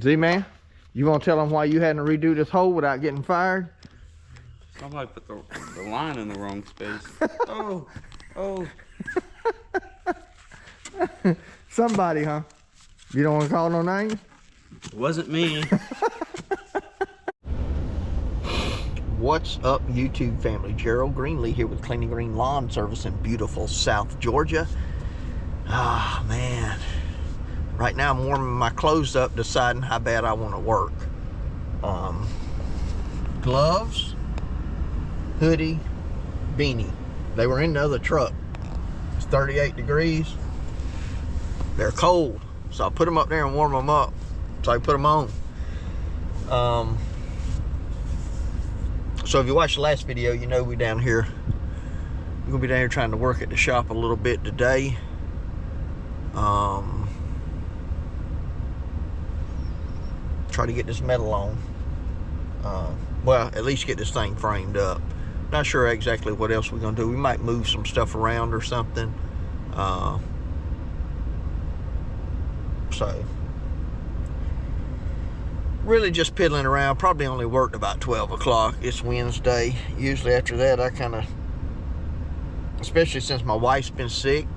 Z-Man, you want to tell them why you had to redo this hole without getting fired? Somebody put the line in the wrong space. Oh. Somebody, huh? You don't want to call no name? It wasn't me. What's up, YouTube family? Gerald Greenlee here with Clean and Green Lawn Service in beautiful South Georgia. Ah, man. Right now I'm warming my clothes up, deciding how bad I want to work. Gloves, hoodie, beanie. They were in the other truck. It's 38 degrees. They're cold, so I put them up there and warm them up so I put them on. So if you watched the last video, you know we're down here. We're gonna be down here trying to work at the shop a little bit today. Try to get this metal on. Well, at least get this thing framed up. Not sure exactly what else we're gonna do. We might move some stuff around or something. So really just piddling around. Probably only worked about 12 o'clock. It's Wednesday. Usually after that I kind of, especially since my wife's been sick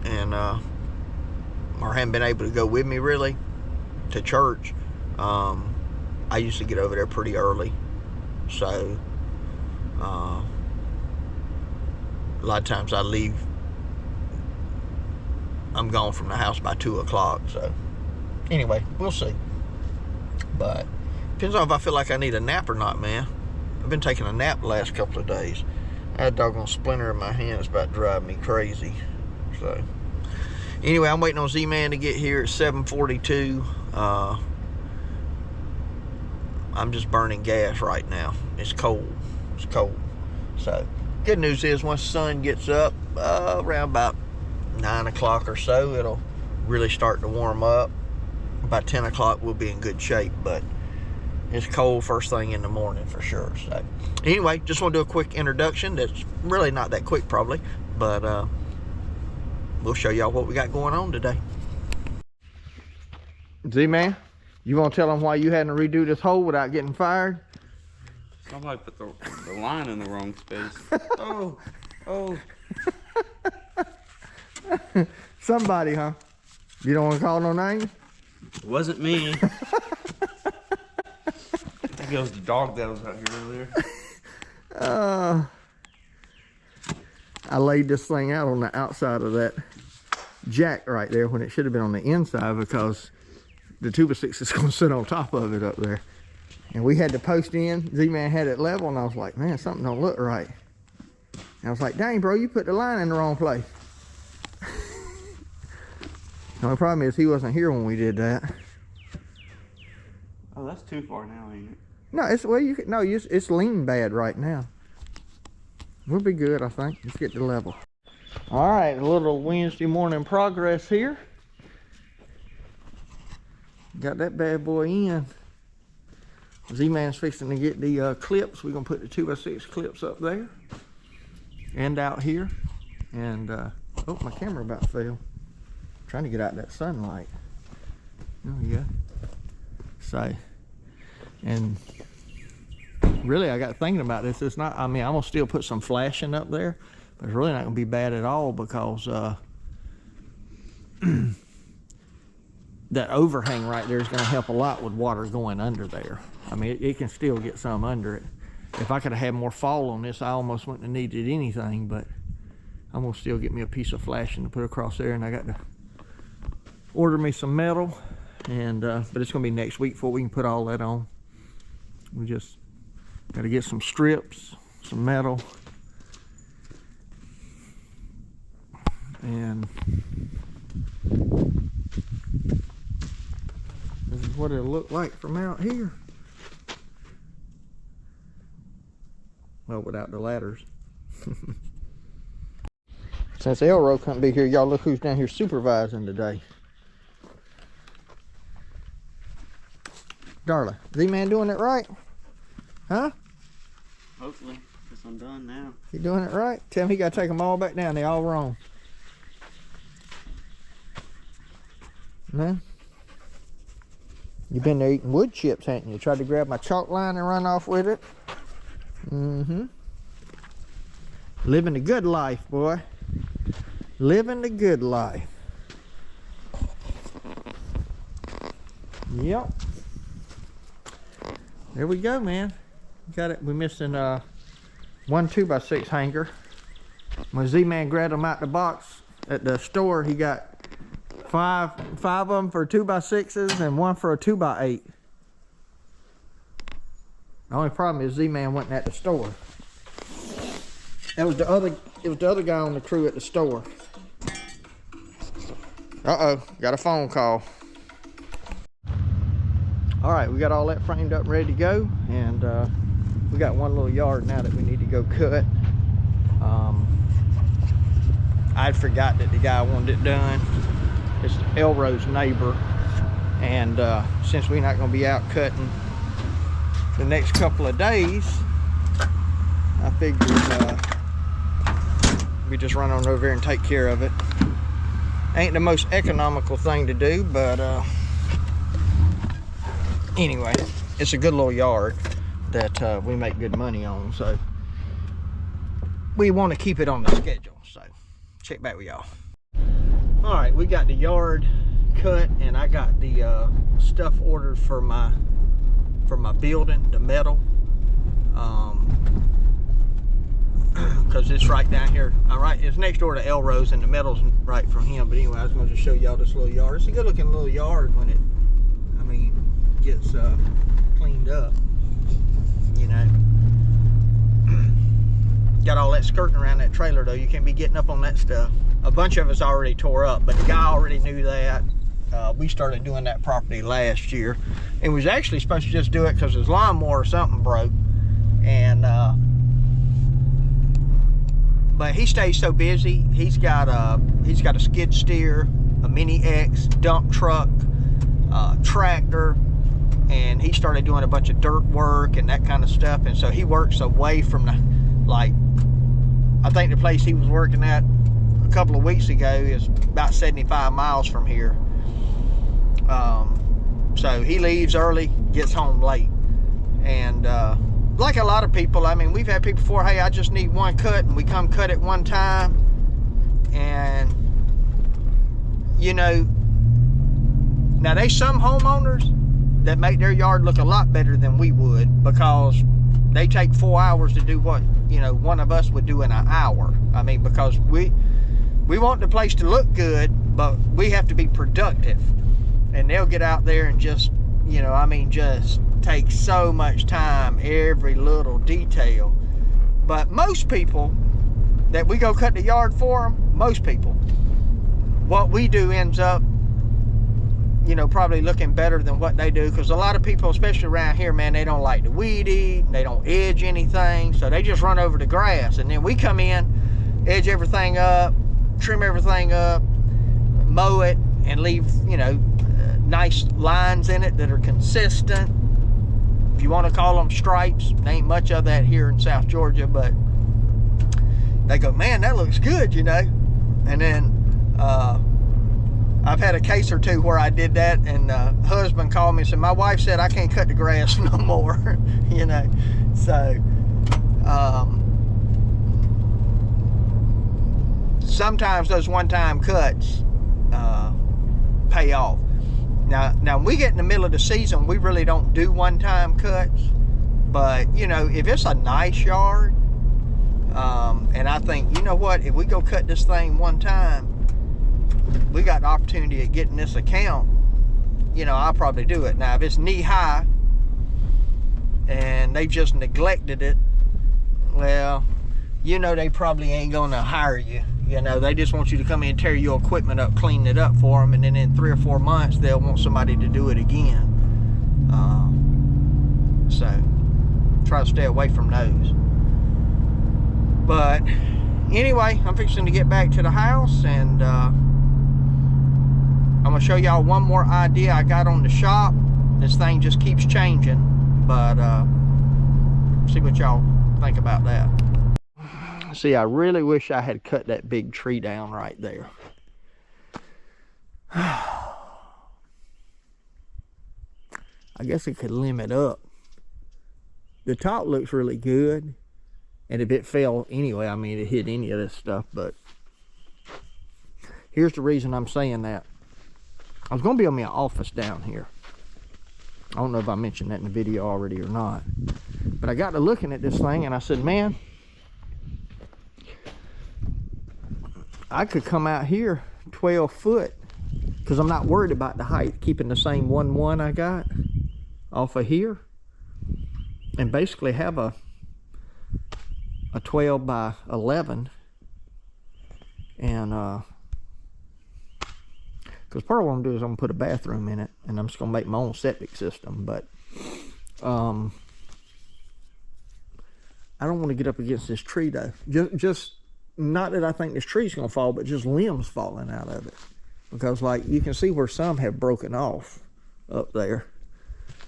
and or hadn't been able to go with me really to church, I used to get over there pretty early. So a lot of times I leave, I'm gone from the house by 2 o'clock. So anyway, we'll see. But depends on if I feel like I need a nap or not, man. I've been taking a nap the last couple of days. I had a doggone splinter in my hand. It's about to drive me crazy. So anyway, I'm waiting on Z-Man to get here at 7:42. I'm just burning gas right now. It's cold. It's cold. So good news is once the sun gets up around about 9 o'clock or so, it'll really start to warm up. By 10 o'clock we'll be in good shape, but it's cold first thing in the morning for sure. So anyway, just want to do a quick introduction. That's really not that quick probably, but we'll show y'all what we got going on today. Z-Man, you want to tell them why you had to redo this hole without getting fired? Somebody put the line in the wrong space. Oh. Somebody, huh? You don't want to call no name? It wasn't me. I think it was the dog that was out here earlier. I laid this thing out on the outside of that jack right there when it should have been on the inside, because the 2x6 is going to sit on top of it up there. And we had to post in. Z-Man had it level, and I was like, man, something don't look right. And I was like, dang, bro, you put the line in the wrong place. The only problem is he wasn't here when we did that. Oh, that's too far now, ain't it? No, it's well, you can, no, it's lean bad right now. We'll be good, I think. Let's get to level. All right, a little Wednesday morning progress here. Got that bad boy in. Z-Man's fixing to get the clips. We're gonna put the 2x6 clips up there and out here. And oh, my camera about fell. Trying to get out that sunlight. Oh yeah. So, and really I got thinking about this. It's not, I mean, I'm gonna still put some flashing up there, but it's really not gonna be bad at all, because that overhang right there is gonna help a lot with water going under there. I mean, it can still get some under it. If I could have had more fall on this, I almost wouldn't have needed anything, but I'm gonna still get me a piece of flashing to put across there, and I got to order me some metal, and but it's gonna be next week before we can put all that on. We just got to get some strips, some metal, and this is what it'll look like from out here. Well, without the ladders. Since Elro couldn't be here, y'all look who's down here supervising today. Darla, Z-Man doing it right? Huh? Hopefully, because I'm done now. He doing it right? Tell him he got to take them all back down. They all wrong. No? You've been there eating wood chips, haven't you? Tried to grab my chalk line and run off with it. Mm-hmm. Living the good life, boy. Living the good life. Yep. There we go, man. Got it. We're missing one 2x6 hanger. When Z-Man grabbed them out the box at the store, he got five of them for 2x6s and one for a 2x8. The only problem is Z-Man wasn't at the store. That was the other guy on the crew at the store. Uh-oh, got a phone call. All right, we got all that framed up, ready to go, and we got one little yard now that we need to go cut. I'd forgot that the guy wanted it done. It's Elro's neighbor, and since we're not going to be out cutting the next couple of days, I figured we just run on over there and take care of it. Ain't the most economical thing to do, but anyway, it's a good little yard that we make good money on, so we want to keep it on the schedule. So check back with y'all. All right, we got the yard cut, and I got the stuff ordered for my building, the metal, because it's right down here. All right, it's next door to Elro's, and the metal's right from him. But anyway, I was going to just show y'all this little yard. It's a good looking little yard when it, I mean, gets cleaned up, you know. Got all that skirting around that trailer though. You can't be getting up on that stuff. A bunch of us already tore up, but the guy already knew that. We started doing that property last year, and was actually supposed to just do it because his lawnmower or something broke, and but he stays so busy. He's got a skid steer, a Mini X, dump truck, tractor, and he started doing a bunch of dirt work and that kind of stuff. And so he works away from the, like, I think the place he was working at a couple of weeks ago is about 75 miles from here. So he leaves early, gets home late, and like a lot of people, I mean, we've had people before, hey, I just need one cut, and we come cut it one time, and you know, now there's some homeowners that make their yard look a lot better than we would, because they take 4 hours to do what, you know, one of us would do in an hour. I mean, because we want the place to look good, but we have to be productive. And they'll get out there and just, you know, I mean, just take so much time, every little detail. But most people that we go cut the yard for them, most people, what we do ends up, you know, probably looking better than what they do, because a lot of people, especially around here, man, they don't like to weed eat, they don't edge anything, so they just run over the grass. And then we come in, edge everything up, trim everything up, mow it, and leave, you know, nice lines in it that are consistent. If you want to call them stripes, there ain't much of that here in South Georgia, but they go, man, that looks good, you know. And then I've had a case or two where I did that, and husband called me and said, my wife said I can't cut the grass no more, you know. So sometimes those one-time cuts pay off. Now when we get in the middle of the season, we really don't do one-time cuts, but you know, if it's a nice yard, and I think, you know what, if we go cut this thing one time, we got the opportunity of getting this account, you know, I'll probably do it. Now if it's knee high and they just neglected it, well, you know, they probably ain't gonna hire you. You know, they just want you to come in and tear your equipment up, clean it up for them, and then in 3 or 4 months, they'll want somebody to do it again. So, try to stay away from those. But, anyway, I'm fixing to get back to the house, and I'm going to show y'all one more idea I got on the shop. This thing just keeps changing, but see what y'all think about that. See, I really wish I had cut that big tree down right there. I guess it could limit up. The top looks really good, and if it fell anyway, I mean, it hit any of this stuff. But here's the reason I'm saying that. I was going to build me an office down here. I don't know if I mentioned that in the video already or not, but I got to looking at this thing and I said, man, I could come out here 12 foot because I'm not worried about the height, keeping the same 1-1 I got off of here, and basically have a 12 by 11. And because part of what I'm gonna do is I'm gonna put a bathroom in it, and I'm just gonna make my own septic system. But I don't want to get up against this tree though. Just not that I think this tree's gonna fall, but just limbs falling out of it. Because like you can see where some have broken off up there,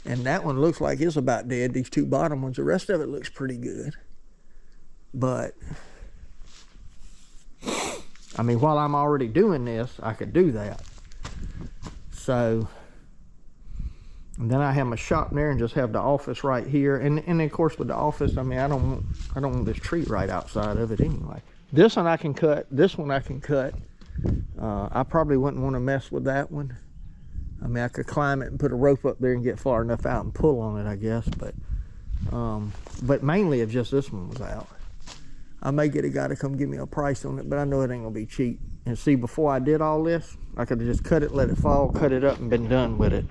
and that one looks like it's about dead. These two bottom ones, the rest of it looks pretty good. But I mean, while I'm already doing this, I could do that. So, and then I have my shop there and just have the office right here. And of course with the office, I mean, I don't want this tree right outside of it anyway. This one I can cut, this one I can cut. I probably wouldn't want to mess with that one. I mean, I could climb it and put a rope up there and get far enough out and pull on it, I guess. But mainly if just this one was out. I may get a guy to come give me a price on it, but I know it ain't gonna be cheap. And see, before I did all this, I could have just cut it, let it fall, cut it up, and been done with it.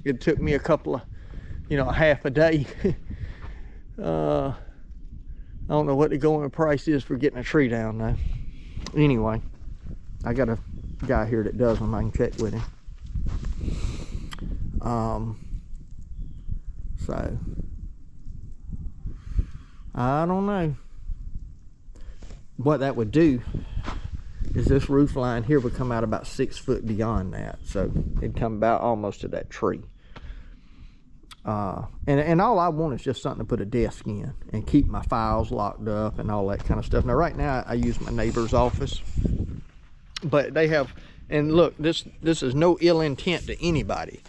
It took me a couple of, half a day. I don't know what the going price is for getting a tree down though. Anyway, I got a guy here that does them. I can check with him. So I don't know. What that would do is this roof line here would come out about 6 foot beyond that. So it'd come about almost to that tree. And all I want is just something to put a desk in and keep my files locked up and all that kind of stuff. Now right now I use my neighbor's office, but they have, and look, this is no ill intent to anybody,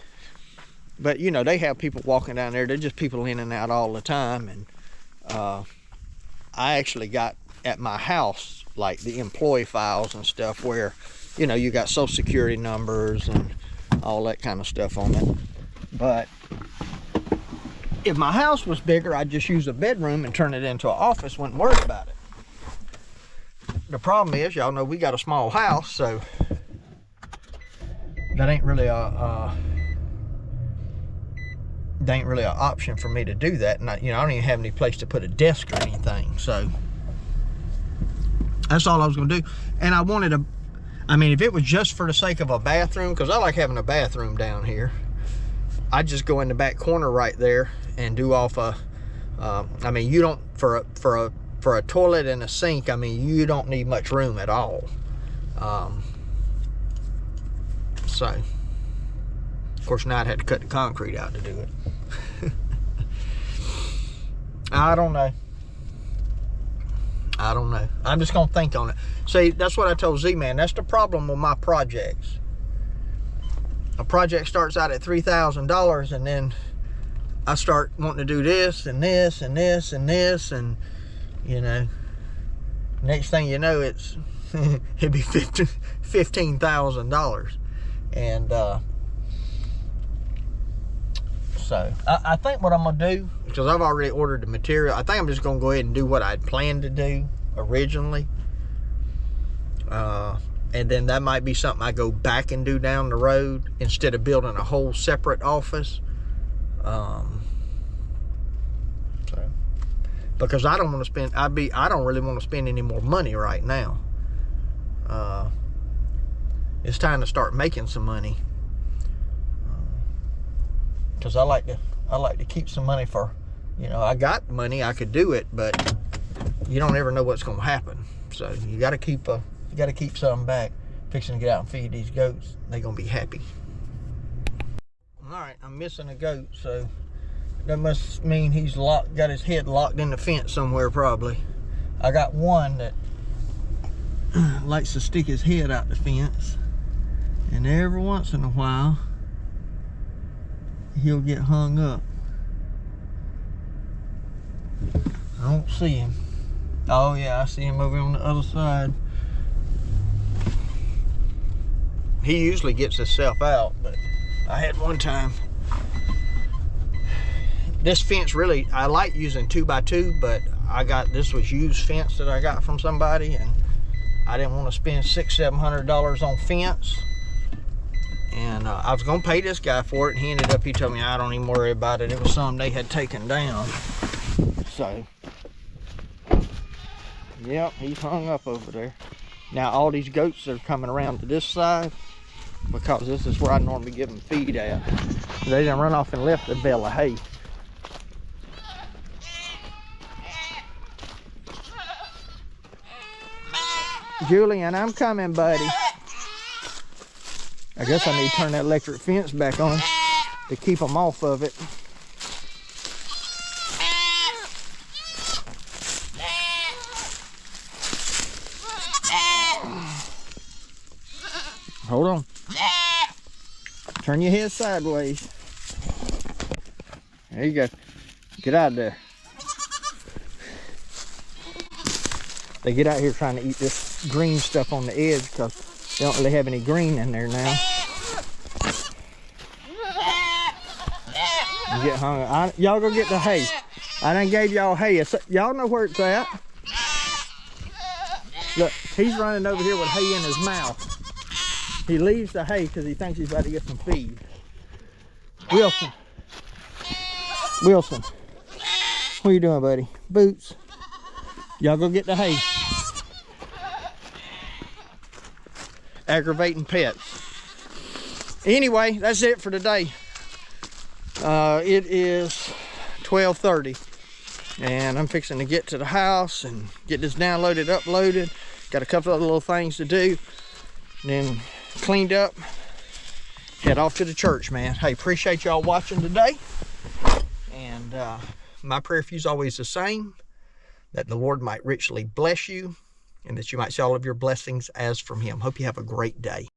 but they have people walking down there. They're just people in and out all the time. And I actually got at my house like the employee files and stuff where you got social security numbers and all that kind of stuff on it. But if my house was bigger, I'd just use a bedroom and turn it into an office. Wouldn't worry about it. The problem is, y'all know we got a small house, so that ain't really an option for me to do that. And I don't even have any place to put a desk or anything. So that's all I was gonna do. And I wanted if it was just for the sake of a bathroom, because I like having a bathroom down here, I'd just go in the back corner right there and do off a, you don't, for a toilet and a sink, you don't need much room at all. So, of course, now I'd have to cut the concrete out to do it. I don't know. I'm just gonna think on it. See, that's what I told Z-Man. That's the problem with my projects. A project starts out at $3,000, and then I start wanting to do this and this and this and this, and next thing you know, it'd be $15,000. And so I think what I'm gonna do, because I've already ordered the material, I think I'm just gonna go ahead and do what I'd planned to do originally. And then that might be something I go back and do down the road instead of building a whole separate office. Because I don't want to spend, I don't really want to spend any more money right now. It's time to start making some money. Because I like to keep some money for, I got money, I could do it, but you don't ever know what's going to happen. So you got to keep something back. Fixing to get out and feed these goats. They're going to be happy. All right, I'm missing a goat, so that must mean he's got his head locked in the fence somewhere probably. I got one that likes to stick his head out the fence, and every once in a while he'll get hung up. I don't see him. Oh yeah, I see him over on the other side. He usually gets himself out, but I had one time. This fence really, I like using 2x2, but this was used fence that I got from somebody, and I didn't want to spend $600–700 on fence. And I was gonna pay this guy for it, and he told me, I don't even worry about it. It was something they had taken down. So, yep, he's hung up over there. Now all these goats are coming around to this side because this is where I normally give them feed at. They done run off and left the bale of hay. Julian, I'm coming, buddy. I guess I need to turn that electric fence back on to keep them off of it. Hold on. Turn your head sideways. There you go. Get out of there. They get out here trying to eat this green stuff on the edge because they don't really have any green in there now. You get hungry. Y'all go get the hay. I done gave y'all hay. Y'all know where it's at. Look, he's running over here with hay in his mouth. He leaves the hay because he thinks he's about to get some feed. Wilson. Wilson. What are you doing, buddy? Boots. Y'all go get the hay. Aggravating pets. Anyway, that's it for today. It is 12:30 and I'm fixing to get to the house and get this downloaded, uploaded. Got a couple of little things to do. And then cleaned up, head off to the church, man. Hey, appreciate y'all watching today. And my prayer for you is always the same, that the Lord might richly bless you and that you might see all of your blessings as from him. Hope you have a great day.